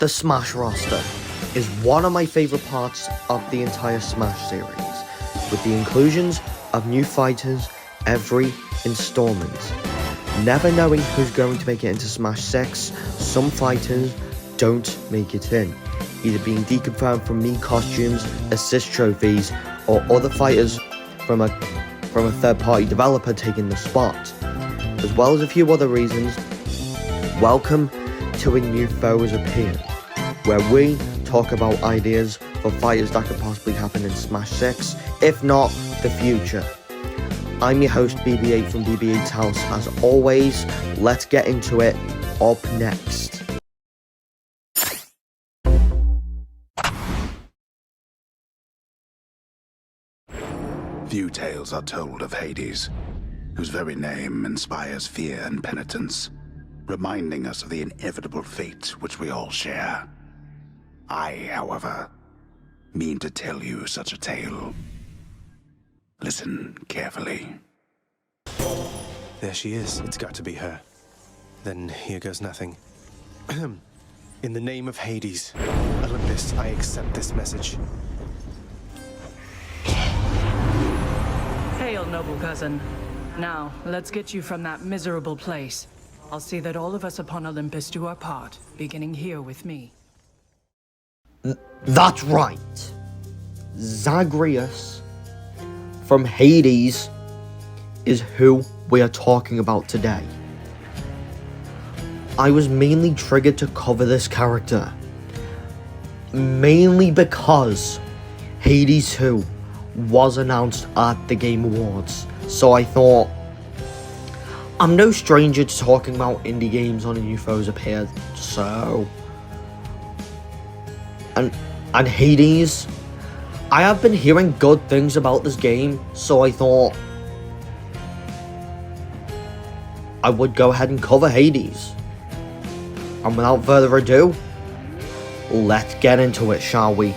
The Smash roster is one of my favourite parts of the entire Smash series, with the inclusions of new fighters every installment. Never knowing who's going to make it into Smash 6, some fighters don't make it in, either being deconfirmed from Mii costumes, assist trophies, or other fighters from a third-party developer taking the spot, as well as a few other reasons. Welcome to A New Foe Has Appeared, where we talk about ideas for fighters that could possibly happen in Smash 6, if not the future. I'm your host BB8 from BB8's House. As always, let's get into it. Up next. Few tales are told of Hades, whose very name inspires fear and penitence, reminding us of the inevitable fate which we all share. I, however, mean to tell you such a tale. Listen carefully. There she is. It's got to be her. Then here goes nothing. In the name of Hades, Olympus, I accept this message. Hail, noble cousin. Now, let's get you from that miserable place. I'll see that all of us upon Olympus do our part, beginning here with me. That's right. Zagreus from Hades is who we are talking about today. I was mainly triggered to cover this character, mainly because Hades 2 was announced at the Game Awards, so I thought, I'm no stranger to talking about indie games on A New Foe Has Appeared, so... And Hades, I have been hearing good things about this game, so I thought I would go ahead and cover Hades. And without further ado, let's get into it, shall we?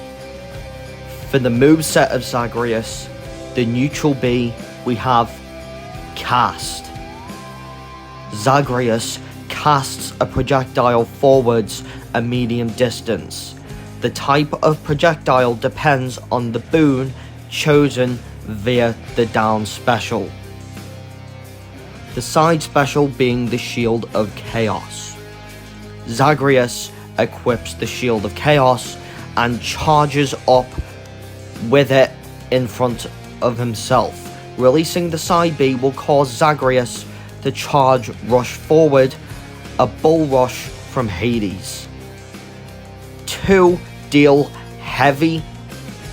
For the moveset of Zagreus, the neutral B, we have Cast. Zagreus casts a projectile forwards a medium distance. The type of projectile depends on the boon chosen via the down special. The side special being the Shield of Chaos. Zagreus equips the Shield of Chaos and charges up with it in front of himself. Releasing the side B will cause Zagreus to charge rush forward, a bull rush from Hades. 2 deal heavy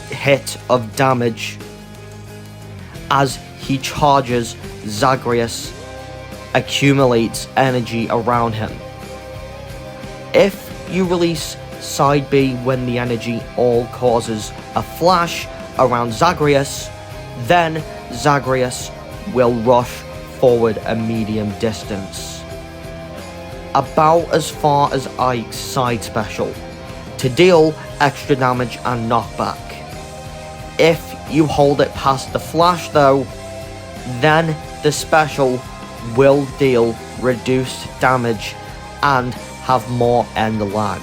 hit of damage as he charges. Zagreus accumulates energy around him. If you release side B when the energy all causes a flash around Zagreus, then Zagreus will rush forward a medium distance, about as far as Ike's side special, to deal extra damage and knockback. If you hold it past the flash though, then the special will deal reduced damage and have more end lag.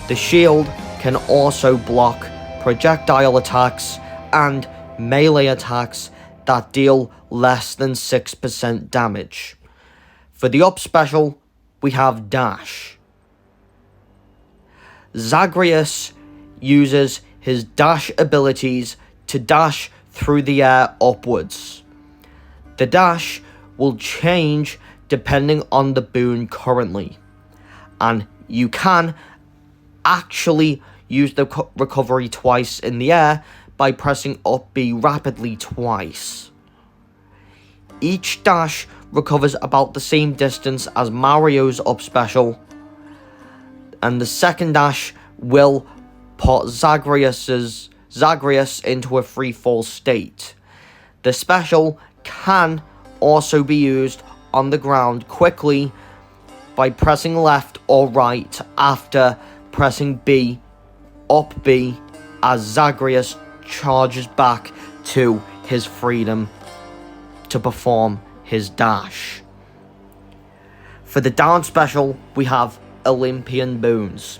The shield can also block projectile attacks and melee attacks that deal less than 6% damage. For the up special, we have Dash. Zagreus uses his dash abilities to dash through the air upwards. The dash will change depending on the boon currently, and you can actually use the recovery twice in the air by pressing up B rapidly twice. Each dash recovers about the same distance as Mario's up special, and the second dash will put Zagreus into a free fall state. The special can also be used on the ground quickly by pressing left or right after pressing B, up B, as Zagreus charges back to his freedom to perform his dash. For the down special, we have Olympian boons.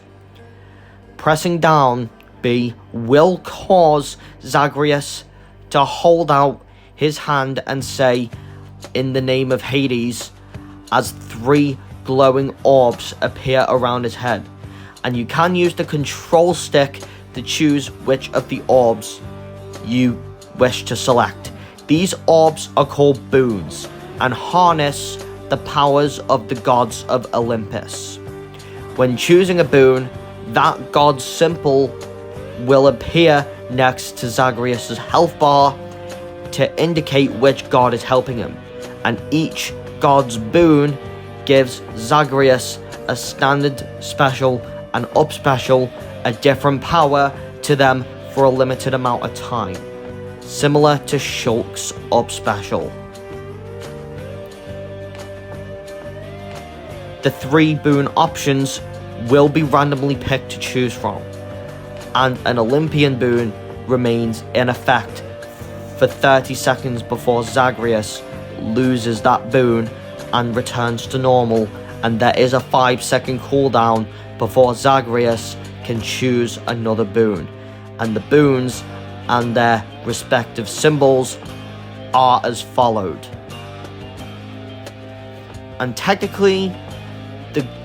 Pressing down B will cause Zagreus to hold out his hand and say, "In the name of Hades," as 3 glowing orbs appear around his head. And you can use the control stick to choose which of the orbs you wish to select. These orbs are called boons and harness the powers of the gods of Olympus. When choosing a boon, that god's symbol will appear next to Zagreus' health bar to indicate which god is helping him, and each god's boon gives Zagreus a standard special and up special, a different power to them for a limited amount of time, similar to Shulk's up special. The 3 boon options will be randomly picked to choose from, and an Olympian boon remains in effect for 30 seconds before Zagreus loses that boon and returns to normal, and there is a 5-second cooldown before Zagreus can choose another boon, and the boons and their respective symbols are as followed. And technically,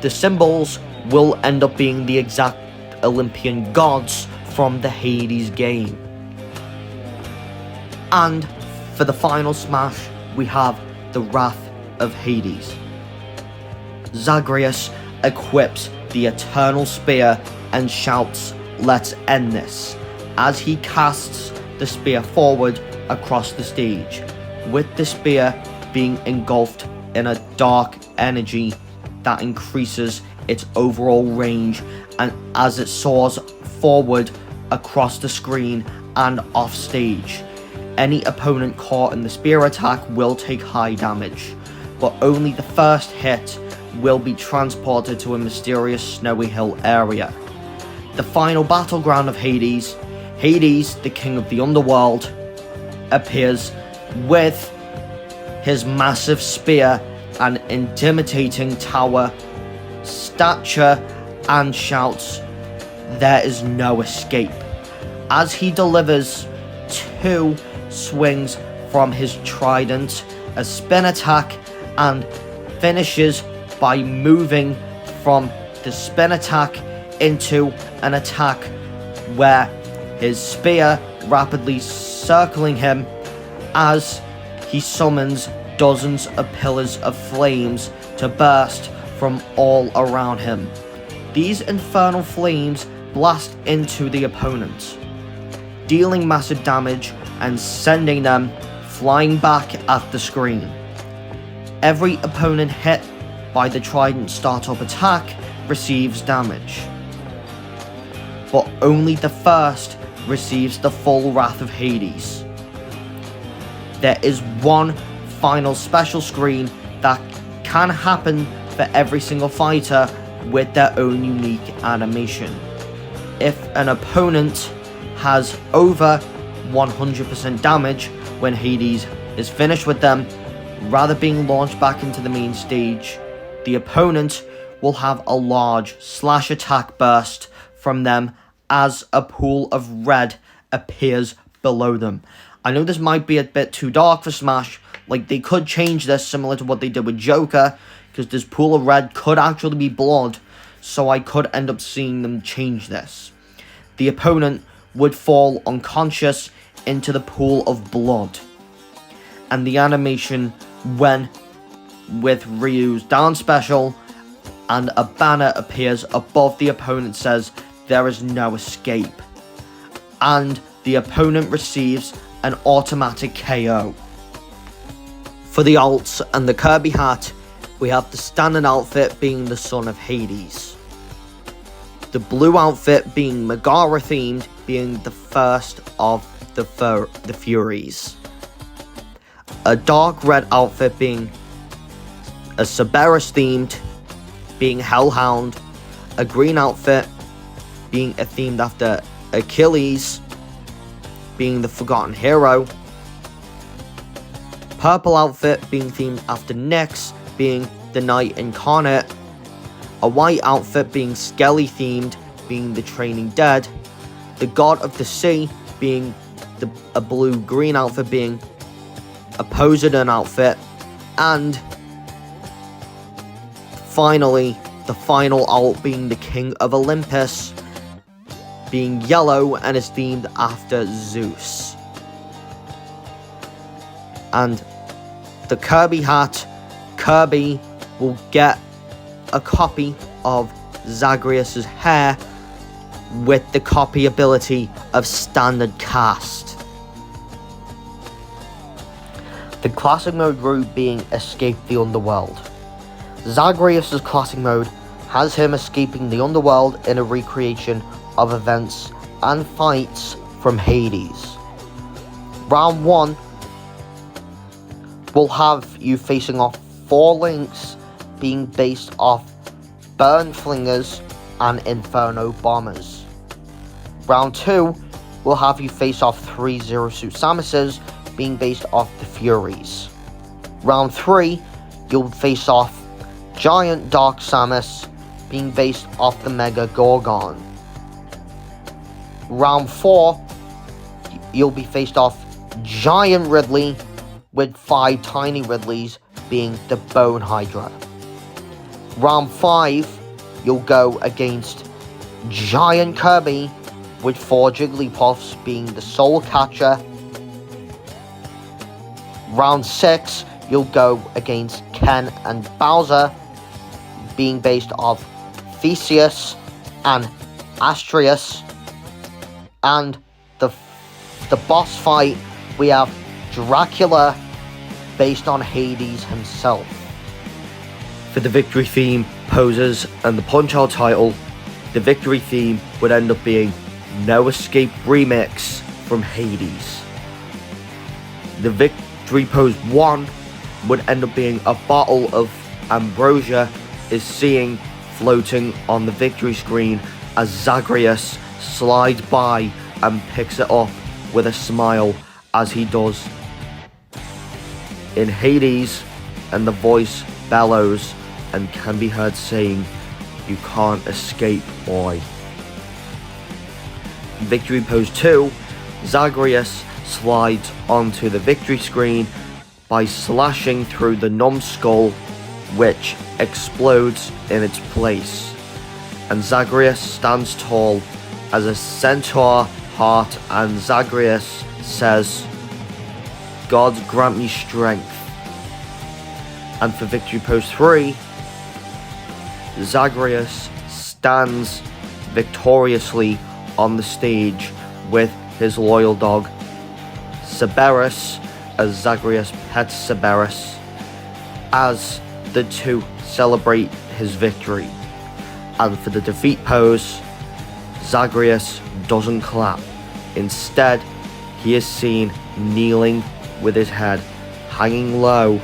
the symbols will end up being the exact Olympian gods from the Hades game. And for the final smash, we have the Wrath of Hades. Zagreus equips the Eternal Spear and shouts, "Let's end this," as he casts the spear forward across the stage, with the spear being engulfed in a dark energy that increases its overall range, and as it soars forward across the screen and off stage. Any opponent caught in the spear attack will take high damage, but only the first hit will be transported to a mysterious snowy hill area. The final battleground of Hades, Hades, the king of the underworld, appears with his massive spear and intimidating tower stature and shouts, "There is no escape," as he delivers 2 swings from his trident, a spin attack, and finishes by moving from the spin attack into an attack where his spear rapidly circling him as he summons dozens of pillars of flames to burst from all around him. These infernal flames blast into the opponent, dealing massive damage and sending them flying back at the screen. Every opponent hit by the Trident startup attack receives damage, but only the first receives the full Wrath of Hades. There is one final special screen that can happen for every single fighter with their own unique animation. If an opponent has over 100% damage when Hades is finished with them, rather being launched back into the main stage, the opponent will have a large slash attack burst from them as a pool of red appears below them. I know this might be a bit too dark for Smash, like they could change this similar to what they did with Joker, because this pool of red could actually be blood, so I could end up seeing them change this. The opponent would fall unconscious into the pool of blood, and the animation when with Ryu's down special and a banner appears above the opponent says there is no escape, and the opponent receives an automatic KO. For the alts and the Kirby hat, we have the standard outfit being the Son of Hades, the blue outfit being Megara themed, being the first of the Furies, a dark red outfit being a Cerberus themed, being Hellhound, a green outfit being a themed after Achilles, being the Forgotten Hero, purple outfit being themed after Nyx, being the Knight Incarnate, a white outfit being Skelly themed, being the Training Dead, the God of the Sea being a blue-green outfit being a Poseidon outfit, and finally, the final alt being the King of Olympus, being yellow and is themed after Zeus. And the Kirby hat, Kirby will get a copy of Zagreus' hair with the copy ability of Standard Cast. The classic mode route being Escape the Underworld. Zagreus' classic mode has him escaping the underworld in a recreation of events and fights from Hades. Round 1 will have you facing off 4 links being based off Burn Flingers and Inferno Bombers. Round 2 will have you face off 3 Zero Suit Samuses being based off the Furies. Round 3 you'll face off Giant Dark Samus being based off the Mega Gorgon. Round 4 you'll be faced off Giant Ridley with 5 Tiny Ridleys being the Bone Hydra. Round 5 you'll go against Giant Kirby with 4 Jigglypuffs being the Soul Catcher. Round 6 you'll go against Ken and Bowser being based off Theseus and Astraeus. And the boss fight, we have Dracula based on Hades himself. For the victory theme, poses, and the Punch-Out title, the victory theme would end up being No Escape Remix from Hades. The victory pose 1 would end up being a bottle of ambrosia is seen floating on the victory screen as Zagreus slides by and picks it up with a smile as he does. In Hades, and the voice bellows and can be heard saying, "You can't escape, boy." Victory pose 2, Zagreus slides onto the victory screen by slashing through the numbskull, which explodes in its place, and Zagreus stands tall as a centaur heart, and Zagreus says, "God grant me strength." And for victory pose 3, Zagreus stands victoriously on the stage with his loyal dog Cerberus, as Zagreus pets Cerberus, as the two celebrate his victory. And for the defeat pose, Zagreus doesn't clap. Instead, he is seen kneeling with his head hanging low,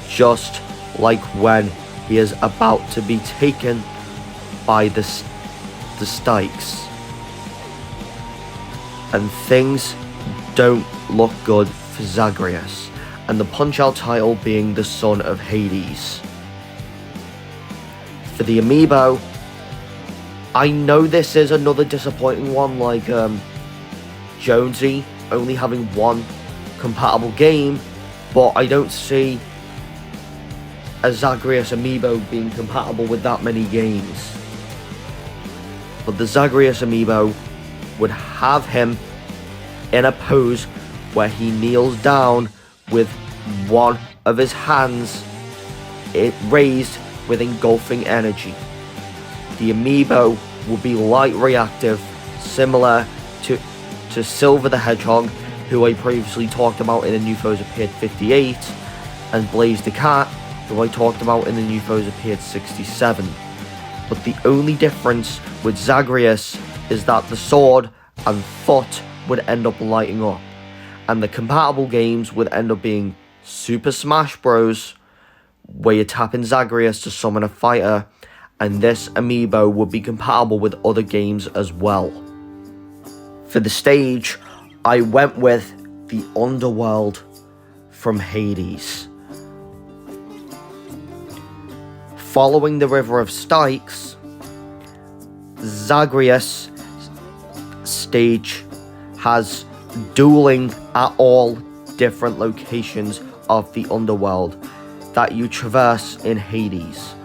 just like when he is about to be taken by the Styx. And things don't look good for Zagreus, and the Punch-Out title being the son of Hades. For the amiibo, I know this is another disappointing one, like Jonesy only having one compatible game, but I don't see a Zagreus amiibo being compatible with that many games. But the Zagreus amiibo would have him in a pose where he kneels down with one of his hands raised with engulfing energy. The amiibo will be light reactive, similar to Silver the Hedgehog, who I previously talked about in the New Foes Appeared 58, and Blaze the Cat, who I talked about in the New Foes Appeared 67. But the only difference with Zagreus is that the sword and foot would end up lighting up, and the compatible games would end up being Super Smash Bros, where you're tapping Zagreus to summon a fighter, and this amiibo would be compatible with other games as well. For the stage, I went with the Underworld from Hades. Following the River of Styx, Zagreus stage has dueling at all different locations of the underworld that you traverse in Hades.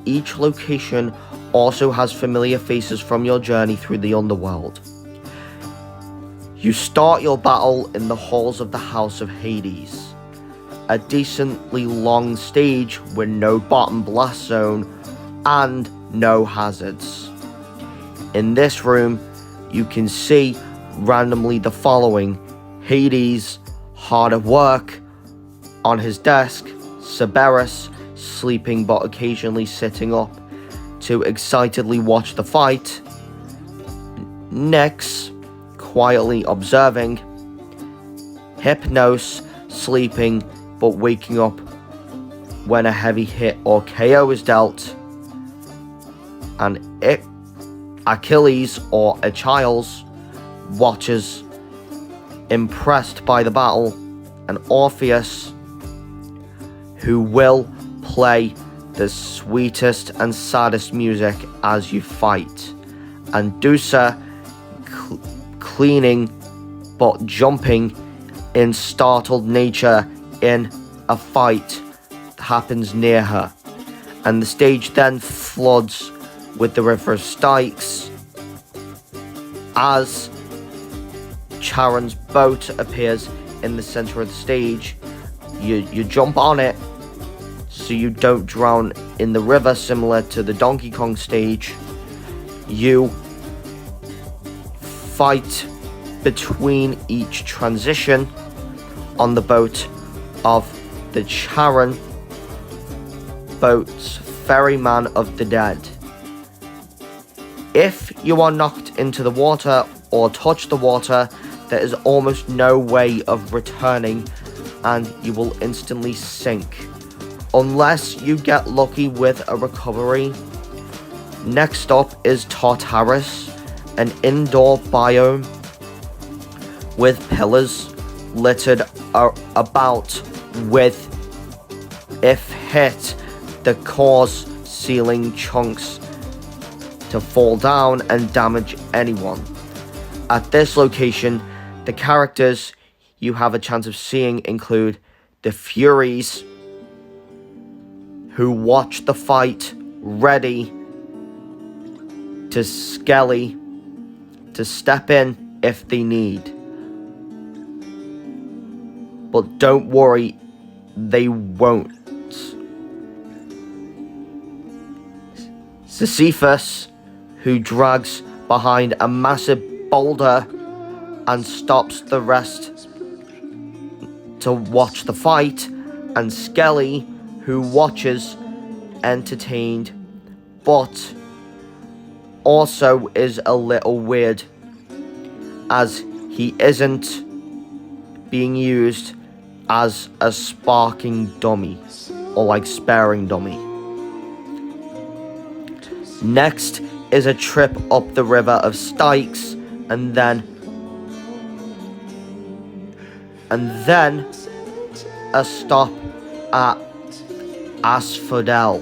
Each location also has familiar faces from your journey through the underworld. You start your battle in the halls of the House of Hades, a decently long stage with no bottom blast zone and no hazards. In this room, you can see randomly the following: Hades, hard at work. On his desk, Cerberus, sleeping but occasionally sitting up to excitedly watch the fight. Nyx, quietly observing. Hypnos, sleeping but waking up when a heavy hit or KO is dealt. And Achilles, or Achilles, watches, impressed by the battle. And Orpheus, who will play the sweetest and saddest music as you fight. And Dusa, cleaning but jumping in startled nature in a fight that happens near her. And the stage then floods with the River of Styx as Charon's boat appears in the center of the stage. You jump on it so you don't drown in the river, similar to the Donkey Kong stage. You fight between each transition on the boat of the Charon boat's ferryman of the dead. If you are knocked into the water or touch the water, there is almost no way of returning and you will instantly sink, unless you get lucky with a recovery. Next up is Tartarus, an indoor biome with pillars littered about with, if hit, the cause ceiling chunks to fall down and damage anyone. At this location, the characters you have a chance of seeing include the Furies, who watch the fight ready to Skelly to step in if they need. But don't worry, they won't. Sisyphus, who drags behind a massive boulder and stops the rest to watch the fight, and Skelly, who watches, entertained, but also is a little weird as he isn't being used as a sparking dummy or like sparing dummy. Next is a trip up the River of Styx, and then a stop at Asphodel,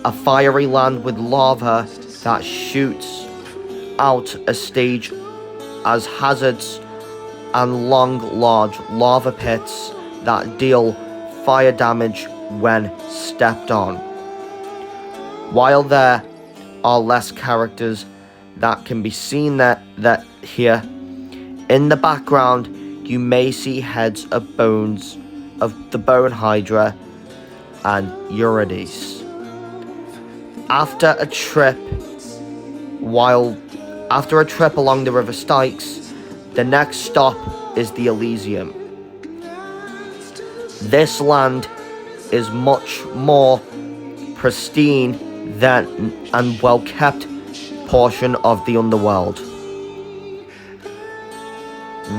a fiery land with lava that shoots out a stage as hazards and long, large lava pits that deal fire damage when stepped on. While there are less characters that can be seen that here, in the background you may see heads of bones of the Bone Hydra and Eurydice. After a trip along the River Styx, the next stop is the Elysium. This land is much more pristine than and well kept portion of the underworld,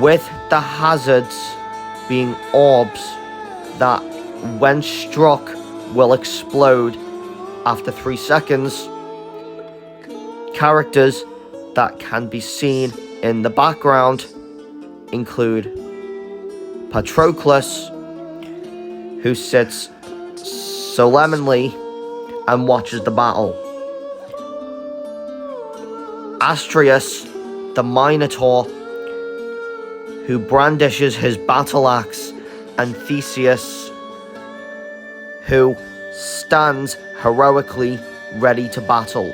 with the hazards being orbs that when struck will explode after 3 seconds. Characters that can be seen in the background include Patroclus, who sits solemnly and watches the battle. Astrius, the Minotaur, who brandishes his battle axe, and Theseus, who stands heroically ready to battle,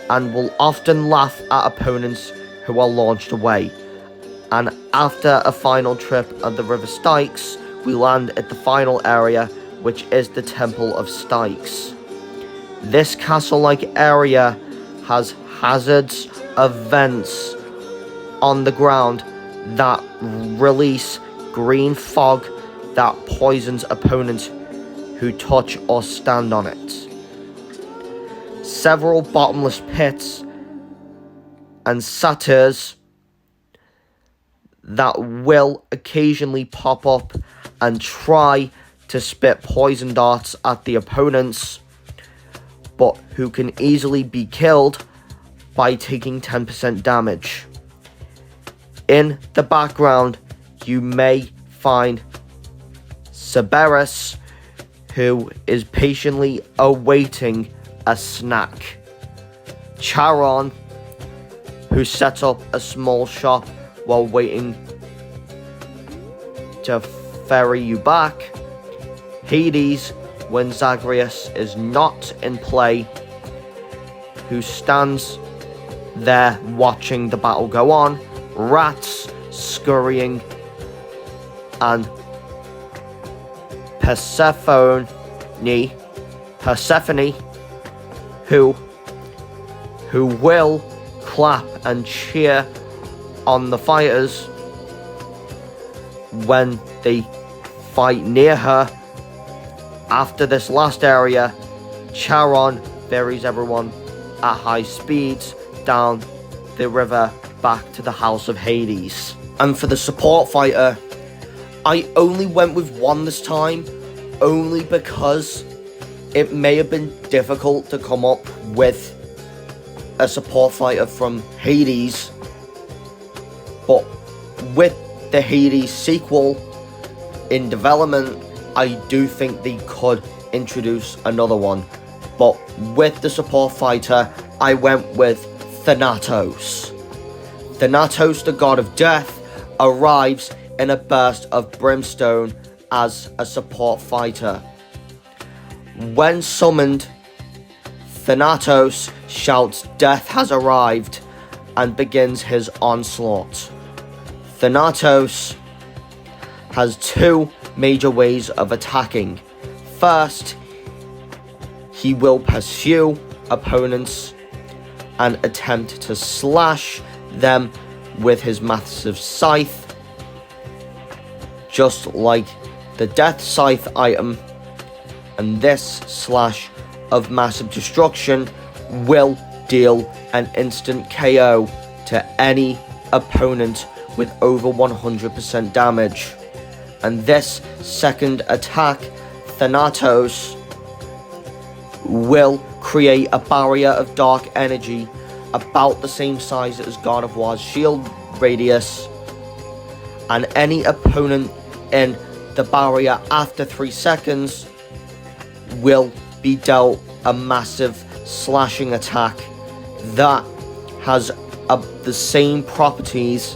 and will often laugh at opponents who are launched away. And after a final trip of the River Styx, we land at the final area, which is the Temple of Styx. This castle-like area has hazards of vents on the ground that release green fog that poisons opponents who touch or stand on it. Several bottomless pits and satyrs that will occasionally pop up and try to spit poison darts at the opponents, but who can easily be killed by taking 10% damage. In the background, you may find Zagreus, who is patiently awaiting a snack. Charon, who sets up a small shop while waiting to ferry you back. Hades, when Zagreus is not in play, who stands there watching the battle go on. Rats scurrying, and Persephone, who will clap and cheer on the fighters when they fight near her. After this last area, Charon ferries everyone at high speeds down the river back to the House of Hades. And for the support fighter, I only went with one this time, only because it may have been difficult to come up with a support fighter from Hades, but with the Hades sequel in development, I do think they could introduce another one. But with the support fighter, I went with Thanatos. Thanatos, the god of death, arrives in a burst of brimstone as a support fighter. When summoned, Thanatos shouts "Death has arrived" and begins his onslaught. Thanatos has two major ways of attacking. First, he will pursue opponents and attempt to slash them with his massive scythe, just like the Death Scythe item, and this slash of massive destruction will deal an instant KO to any opponent with over 100% damage. And this second attack, Thanatos will create a barrier of dark energy about the same size as God of War's shield radius, and any opponent in the barrier after 3 seconds will be dealt a massive slashing attack that has the same properties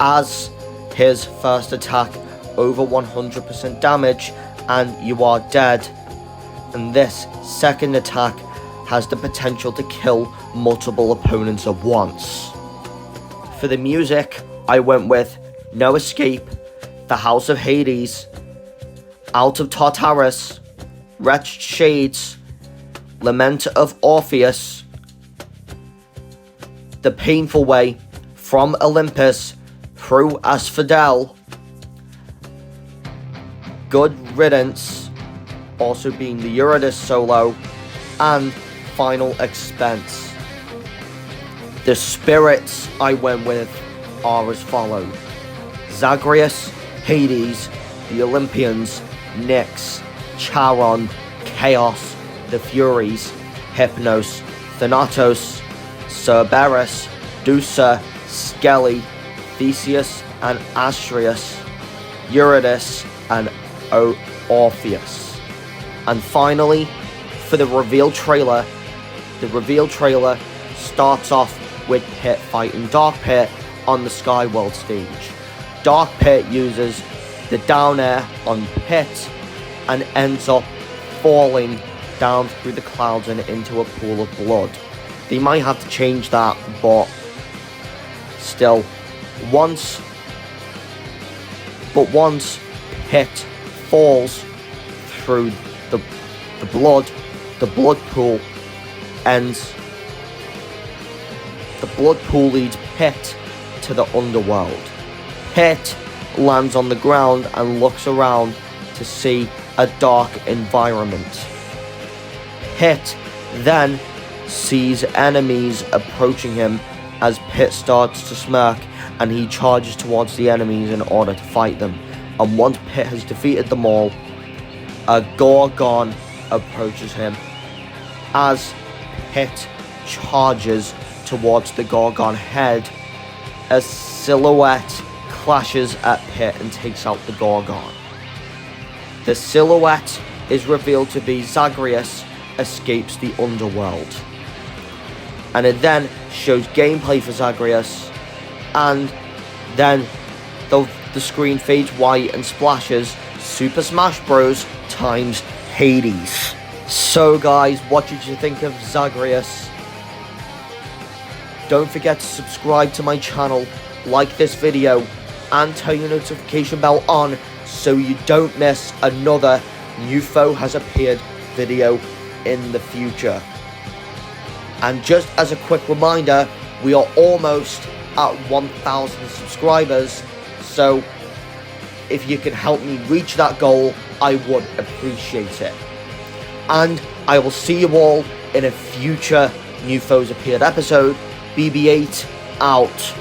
as his first attack, over 100% damage, and you are dead. And this second attack has the potential to kill multiple opponents at once. For the music, I went with No Escape, The House of Hades, Out of Tartarus, Wretched Shades, Lament of Orpheus, The Painful Way, From Olympus, Through Asphodel, Good Riddance, also being the Eurydice solo, and Final Expense. The spirits I went with are as follow: Zagreus, Hades, the Olympians, Nyx, Charon, Chaos, the Furies, Hypnos, Thanatos, Cerberus, Dusa, Skelly, Theseus and Astrius, Eurydice and Orpheus. And finally, for the reveal trailer, starts off with Pit fighting Dark Pit on the Sky World stage. Dark Pit uses the down air on Pit and ends up falling down through the clouds and into a pool of blood. They might have to change that, but still, once Pit falls through the blood pool ends. The blood pool leads Pit to the underworld. Pit lands on the ground and looks around to see a dark environment. Pit then sees enemies approaching him as Pit starts to smirk, and he charges towards the enemies in order to fight them. And once Pit has defeated them all, a Gorgon approaches him. As Pit charges towards the Gorgon head, a silhouette clashes at Pit and takes out the Gorgon. The silhouette is revealed to be Zagreus escapes the underworld. And it then shows gameplay for Zagreus, and then the screen fades white and splashes Super Smash Bros. Times Hades. So guys, what did you think of Zagreus? Don't forget to subscribe to my channel, like this video, and turn your notification bell on so you don't miss another New Foe Has Appeared video in the future. And just as a quick reminder, we are almost at 1,000 subscribers, so if you can help me reach that goal, I would appreciate it. And I will see you all in a future New Foes Appeared episode. BB8 out.